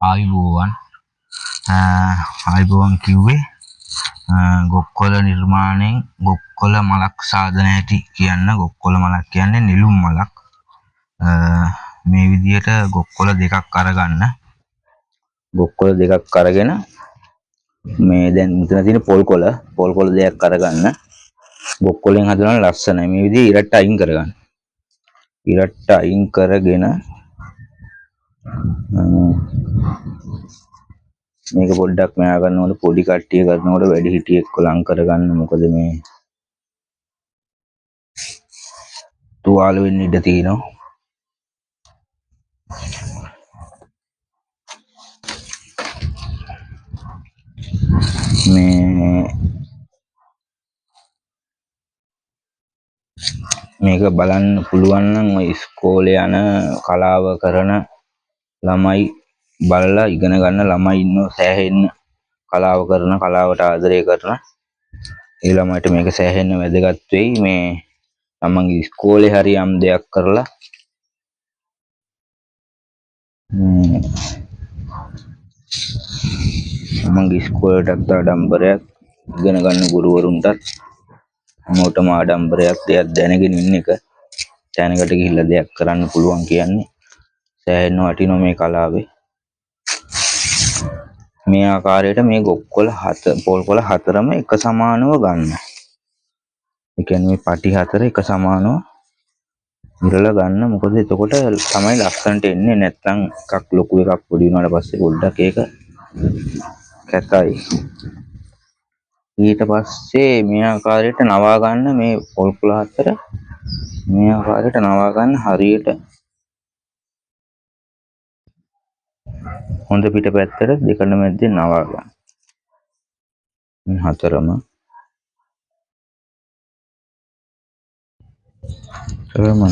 ආයුබෝවන් ආයුබෝවන් කිව්වේ ගොක්කොළ නිර්මාණයෙන් ගොක්කොළ මලක් සාදන හැටි කියන්න. ගොක්කොළ මලක් කියන්නේ නිලුම් මලක්. මේ විදිහට ගොක්කොළ දෙකක් අරගන්න. ගොක්කොළ දෙකක් අරගෙන මේ දැන් මෙතන තියෙන පොල් කොළ දෙකක් අරගන්න. ගොක්කොළෙන් හදන ලස්සනයි. මේ විදිහේ ඉරට්ට අයින් කරගන්න. ඉරට්ට අයින් කරගෙන මේක පොඩ්ඩක් මෙයා ගන්නකොට පොඩි කට්ටිය කරනකොට වැඩි හිටියෙක්ව ලං කරගන්න. මොකද මේ තුවාල වෙන්න ඉඩ තියෙනවා. මේක බලන්න පුළුවන් නම් ඔය ඉස්කෝලේ යන කලාව කරන ළමයි බලලා ඉගෙන ගන්න ළමයි ඉන්නෝ සෑහෙන්න. කලාවට ආදරය කරන ඒ ළමයිට මේක සෑහෙන්න වැදගත් වෙයි. මේ තමන්ගේ ඉස්කෝලේ හරි යම් දෙයක් කරලා තමන්ගේ ඉස්කෝලේටත් ආඩම්බරයක්, ඉගෙන ගන්න ගුරුවරුන්ටත් හැමෝටම ආඩම්බරයක්. දෙයක් දැනගෙන ඉන්න එක, තැනකට ගිහිල්ලා දෙයක් කරන්න පුළුවන් කියන්නේ සෑහෙන්න වටිනවා මේ කලාවේ. මේ ආකාරයට මේ පොල් කොළ හතරම එක සමානව ගන්න. ඒ කියන්නේ මේ පටි හතර එක සමානව ඉරලා ගන්න. මොකද එතකොට තමයි ලස්සනට එන්නේ. නැත්නම් එකක් ලොකු එකක් පොඩි වුණාට පස්සේ පොඩ්ඩක් ඒක කැතයි. ඊට පස්සේ මේ ආකාරයට නවා ගන්න. මේ පොල් කොළ හතර මේ ආකාරයට නවා ගන්න. හරියට හොඳ පිට පැත්තට දෙකඩ මැද්දේ නවා ගන්න. හතරම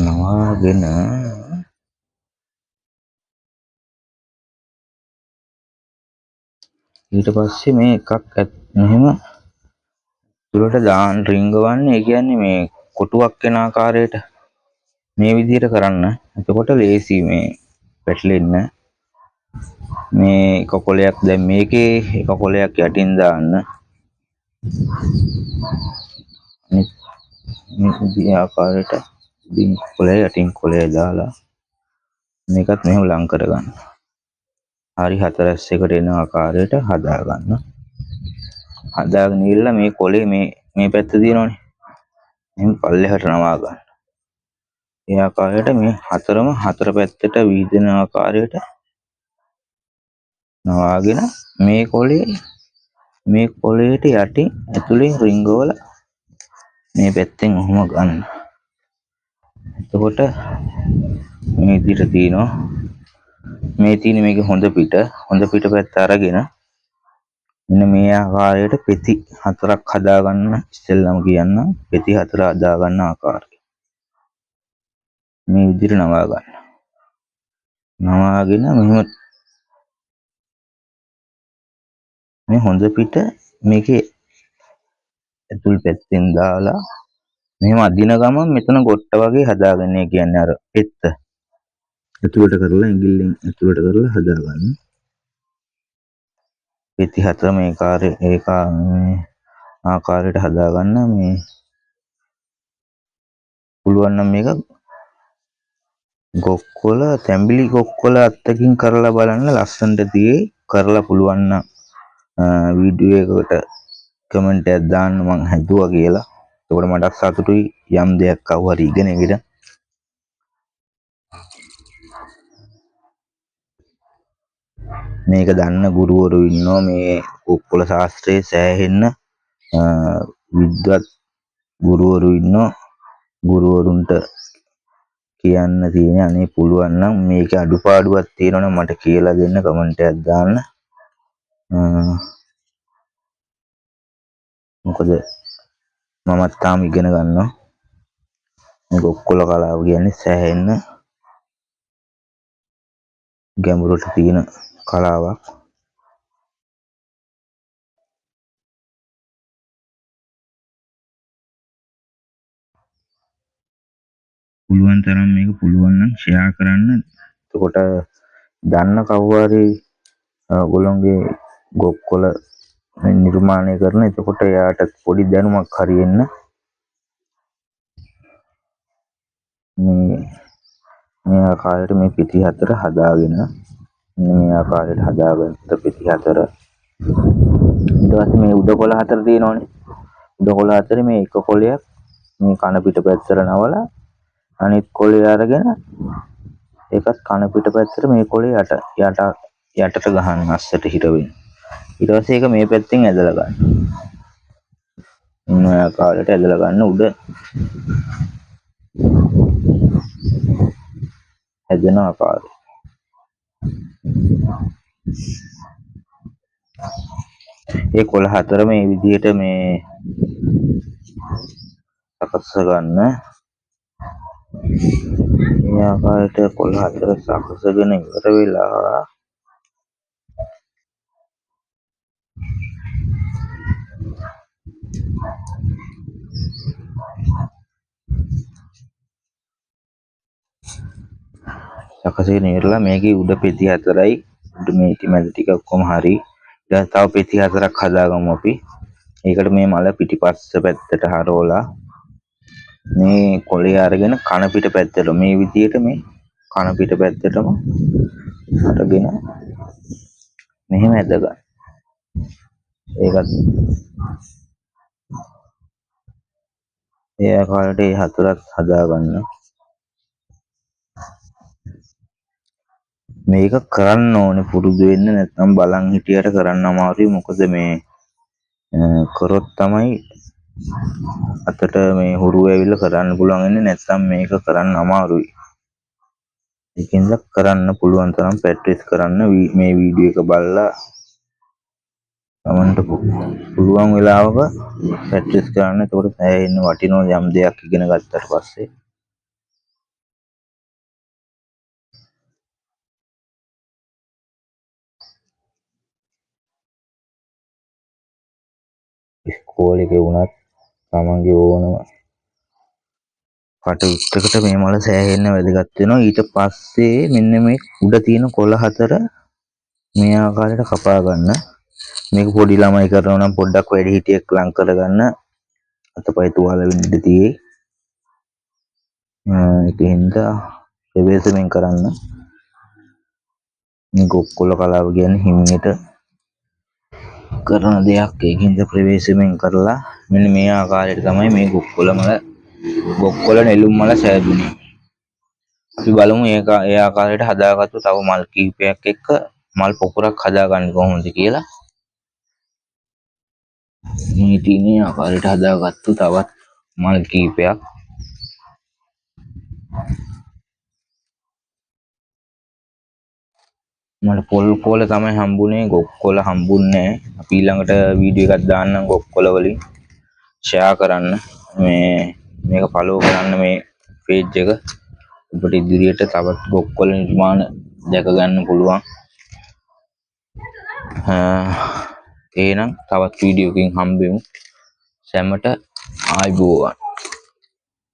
නවාගෙන ඊට පස්සේ මේ එකක් මෙහෙම තුලට දාන්න රිංගවන්නේ. ඒ කියන්නේ මේ කොටුවක් වෙන ආකාරයට මේ විදිහට කරන්න. එතකොට ලේසි මේ පැටලෙන්න. මේ එක කොලයක් දැන් මේකේ එක කොලයක් යටින් දාන්න. මේ ආකාරයට දින් කොලය යටින් කොලය දාලා මේකත් මෙහෙම ලං කරගන්න. හරි හතරස් එකට එන ආකාරයට හදාගන්න. හදාගෙන ඉල්ල මේ කොලේ මේ පැත්ත තියෙනවනේ. එහෙනම් පල්ලෙහාට නවා ගන්න. ඒ ආකාරයට මේ හතරම හතර පැත්තට විහිදෙන ආකාරයට නවාගෙන මේ කොලේට යටින් ඇතුලෙන් රිංගවල මේ පැත්තෙන් ඔහොම ගන්න. එතකොට මේ විදිහට තියෙනවා. මේ තියෙන මේකේ හොඳ පිට පැත්ත අරගෙන මෙන්න මේ ආකාරයට පෙති හතරක් හදාගන්න. ඉස්සෙල්ලාම කියන්නම් පෙති හතර හදාගන්න ආකාරය. මේ විදිහට නවා ගන්න. නවාගෙන මෙහෙම මේ හොඳ පිට මේකේ ඇතුල් පැත්තෙන් දාලා මෙහෙම අදින ගමන් මෙතන ගොට්ට වගේ හදාගන්න. ඒ කියන්නේ අර පෙත්ත ඇතුළට කරලා ඇඟිල්ලෙන් ඇතුළට කරලා හදාගන්න. පෙති හතර මේ ආකාරයට හදාගන්න. මේ පුළුවන් නම් මේක ගොක්කොළ තැඹිලි ගොක්කොළ අත්තකින් කරලා බලන්න ලස්සනට තියෙයි. කරලා පුළුවන් නම් වීඩියෝ එකකට කමෙන්ට් එකක් දාන්න මං හිතුවා කියලා. ඒකට මටත් සතුටුයි යම් දෙයක් ආව හරි ඉගෙනගෙන. මේක දන්න ගුරුවරු ඉන්නවා. මේ ගොක්කොළ ශාස්ත්‍රයේ සෑහෙන්න විද්වත් ගුරුවරු ඉන්නවා. ගුරුවරුන්ට කියන්න තියෙන්නේ අනේ පුළුවන් නම් මේකේ අඩුපාඩුවක් තියෙනවනම් මට කියලා දෙන්න කමෙන්ට් එකක් දාන්න. මොකද මමත් තාම ඉගෙන ගන්නවා. මේ ගොක්කොළ කලාව කියන්නේ සෑහෙන්න ගැඹුරට තියෙන කලාවක්. පුළුවන් තරම් මේක පුළුවන් නම් ෂෙයා කරන්න. එතකොට දන්න කවුරු හරි ඔයගොල්ලෝගේ ගොක්කොල නිර්මාණය කරන. එතකොට එයාට පොඩි දැනුමක් හරි එන්න මේ ආකාරයට මේ පිටි හතර හදාගෙන මේ ආකාරයට හදාගත්ත පිටි හතර ඊට පස්සේ මේ උඩ කොළ හතර තියෙනවනේ. උඩ කොළ හතරේ මේ එක කොළයක් මේ කන පිට පැත්තට නවලා අනිත් කොළේ අරගෙන ඒකත් කන පිට පැත්තට මේ කොළේ යටට ගහන්න අස්සට හිරවෙන්න. ඊට පස්සේ ඒක මේ පැත්තෙන් ඇදලා ගන්න. මේ ආකාරයට ඇදලා ගන්න උඩ හැදෙන ආකාරය. ඒ කොළ හතර මේ විදිහට මේ සකස් ගන්න. මේ ආකාරයට කොළ හතර සකසගෙන ඉවර වෙලා සකසගෙන ඉවරලා මේකේ උඩ පෙති හතරයි උඩ මේ ඉති මැද ටික ඔක්කොම හරි. ඊට තව පෙති හතරක් හදාගමු අපි. ඒකට මේ මල පිටිපස්ස පැත්තට හරවලා මේ කොළේ අරගෙන කන පිට පැත්තට මේ විදියට මේ කන පිට පැත්තටම අරගෙන මෙහෙම ඇද ගන්න. ඒකත් ඒ ආකාරයට ඒ හතරක් හදාගන්න. මේක කරන්න ඕනේ පුරුදු වෙන්න, නැත්නම් බලන් හිටියට කරන්න අමාරුයි. මොකද මේ කරොත් තමයි අතට මේ හුරු ඇවිල්ලා කරන්න පුළුවන් වෙන්නේ. නැත්නම් මේක කරන්න අමාරුයි. ඒකෙන්ද කරන්න පුළුවන් තරම් ප්‍රැක්ටිස් කරන්න. මේ වීඩියෝ එක බලලා තමන්ට පුළුවන් වෙලාවක ප්‍රැක්ටිස් කරන්න. එතකොට සෑහෙන්න වටිනවා යම් දෙයක් ඉගෙන ගත්තට පස්සේ. ඉස්කෝලේ එකේ වුණත් තමන්ගේ ඕනම කටයුත්තකට මේ මල සෑහෙන්න වැදගත් වෙනවා. ඊට පස්සේ මෙන්න මේ උඩ තියෙන කොළ හතර මේ ආකාරයට කපා ගන්න. මේක පොඩි ළමයි කරනවා නම් පොඩ්ඩක් වැඩි හිටියෙක් ලං කරගන්න. අතපය තුවාල වෙන්න ඉඩ තියෙයි. ඒකෙන්ද ප්‍රවේශමෙන් කරන්න. මේ ගොක්කොල කලාව කියන්නේ හිමියට කරන දෙයක්. ඒකින්ද ප්‍රවේශමෙන් කරලා මෙන්න මේ ආකාරයට තමයි මේ ගොක්කොල නෙළුම් මල සෑදුනේ. අපි බලමු ඒ ආකාරයට හදාගත්තු තව මල් කීපයක් එක්ක මල් පොකුරක් හදාගන්නේ කොහොමද කියලා. මේ තියෙන ආකාරයට හදාගත්තු තවත් මල් කීපයක් මට පොල් කොල තමයි හම්බුනේ. ගොක්කොල හම්බුන්නේ නැහැ. අපි ඊළඟට වීඩියෝ එකක් දාන්නම් ගොක්කොල වලින් ෂෙයා කරන්න. මේක ෆලෝ කරන්න මේ පේජ් එක. ඔබට ඉදිරියට තවත් ගොක්කොල නිර්මාණ දැක ගන්න පුළුවන්. එහෙනම් තවත් වීඩියෝ එකකින් හම්බෙමු. සැමට ආයුබෝවන්.